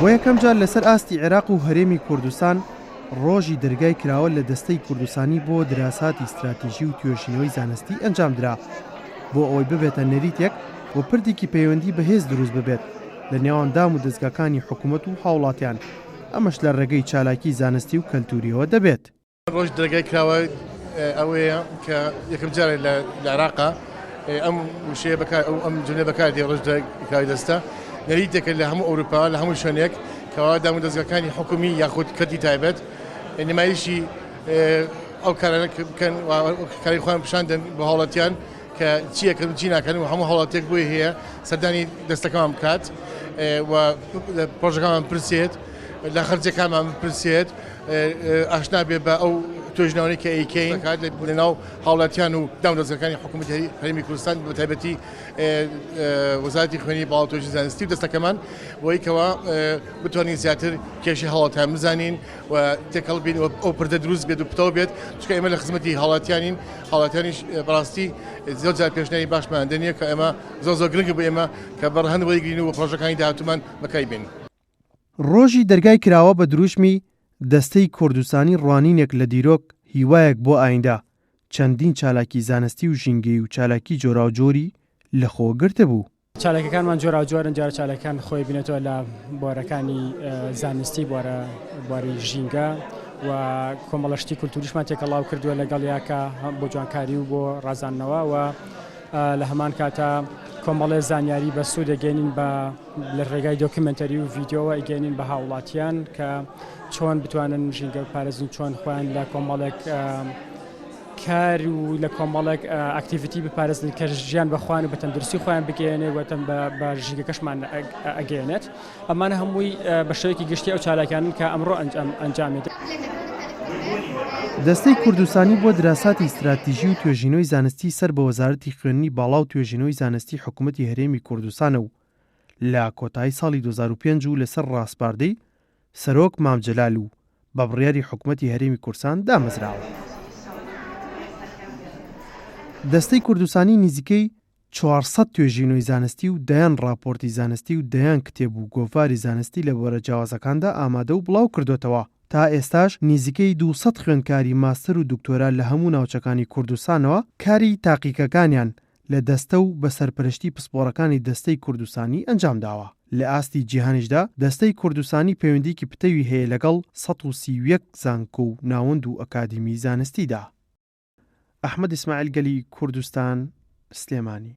بۆ یەکەم جار لەسەر ئاستی عێراق و هەرێمی کوردستان ڕۆژی دەرگای کراوە لە دەستەی کوردستانی بۆ دراساتی استراتیژی و توێژینەوەی زانستی ئەنجامدرا بۆ ئەوەی ببێتە نەریتێک بۆ پردێکی پەیوەندی بەهێز دروست ببێت لە نێوان دام و دەستگاکانی حکوومەت و هاوڵاتیان ئەمەش لە ڕێگەی چالاکی زانستی و کەلتوریەوە دەبێت. ڕۆژ دەرگای کراوە ئەوەیە کە یەکەم جارێ لە عێراقا ئەم وشەیە ئەم جونێ بەکاردێ ڕۆژ دەرگای دەستە نەریتێکە لە هەموو ئەوروپا لە هەموو شوێنێک کەوا دام و دەستگاکانی حکومی یاخود کەتی تایبەت نمایشی ئەو کارانە بکەن کاری خۆیان پیشاندن بە هاوڵاتیان کە چیەکەن چی ناکەن و هەموو هاوڵاتێک بۆی هەیە سەردانی دەستەکەمان بکات و پرۆژەکەمان پرسێت لە خەرجەکانمان بپرسێت ئاشنا بێ بە ئەو توێژنەوەی کە ئەیکەین لەناو هاوڵاتیان و دام و دەستگاکانی حکوومەتی هەرێمی کوردستان بە تایبەتی وەزارەتی خوێنی باڵ و توێژی زانستی و دەستەکەمان بۆی کەوا بتوانین زیاتر کێشی هاوڵاتیان بزانین و تێکەڵ بین ئەو پردە دروست بێت و پتەوە بێت چونکە ئێمە لە خزمەتی هاوڵاتیانین هاوڵاتیانیش بەڕاستی زۆر جار پێشنەری باشمان دەنیە کە ئێمە زۆر گرنگە بۆ ئێمە کە بەڕەهەند وەرگرین و پرۆژەکانی داهاتوومان بەکاری بێنین. ڕۆژی دەرگای کراوە بە دروشمی دەستەی کوردستانی ڕوانینێک لە دیرۆک هیوایەک بۆ ئایندا چەندین چالاکی زانستی و ژینگەی و چالاکی جۆراوجۆری لەخۆ گرتە بوو. چالاکەکانمان جۆراوجۆرن جارە چالاکان خۆی بینێتەوە لە بۆرەکانی زانستی بۆرەی ژینگە و کۆمەڵەشتی کولتوریشمان تێکەڵاو کردووە لەگەڵ یاکە بۆ جوانکاری و بۆ ڕازاندنەوە و لە هەمان کاتە کۆمەڵێ زانیاری بە سوود دەگەێنین لە ڕێگای دۆکیمنتەری و ڤیددیۆوە ئەگەێنین بە هاوڵاتیان کە چۆن بتوانن ژینگە بپارێزن چۆن خۆیان لە کۆمەڵێک کار و لە کۆمەڵێک ئاکتیڤیتی بپارێزن کە ژیان بەخوان و بە تەندروستی خۆیان بگەێنێ وەتەن بە ژینگەکەشمان ئەگەێنێت ئەمانە هەمووی بە شێوەیەکی گشتی ئەو چالاکانن کە ئەمڕۆ ئەنجامێت. دەستەی کوردستانی بۆ دراساتی استراتیژی و توێژینەوەی زانستی سەر بە وەزارەتی خوێندنی باڵا و توێژینەوەی زانستی حکوومەتی هەرێمی کوردستانە و لە کۆتایی ساڵی 2005 و لەسەر ڕاستپاردەی سەرۆک مام جەلال و بە بڕیاری حکوومەتی هەرێمی کوردستان دامەزراوە. دەستەی کوردستانی نزیکەی 400 توێژینەوەی زانستی و دەیان راپۆرتی زانستی و دەیان کتێب و گۆڤاری زانستی لە بۆرە جیاوازەکاندا ئامادە و بڵاو کردوتەوە. تا ئێستاش نزیکەی 200 خوێندکاری ماستەر و دکتۆرا لە هەموو ناوچەکانی کوردستانەوە کاری تاقیکەکانیان لە دەستە و بە سەرپەرشتی پسپۆڕەکانی دەستەی کوردستانی ئەنجام داوە. لە ئاستی جیهانیشدا دەستەی کوردستانی پەیوەندیکی پتەوی هەیە لەگەڵ 131 زانکۆ و ناوەند و ئەکادمی زانستیدا. ئەحمەد ئیسماعیل گەلی کوردستان سلێمانی.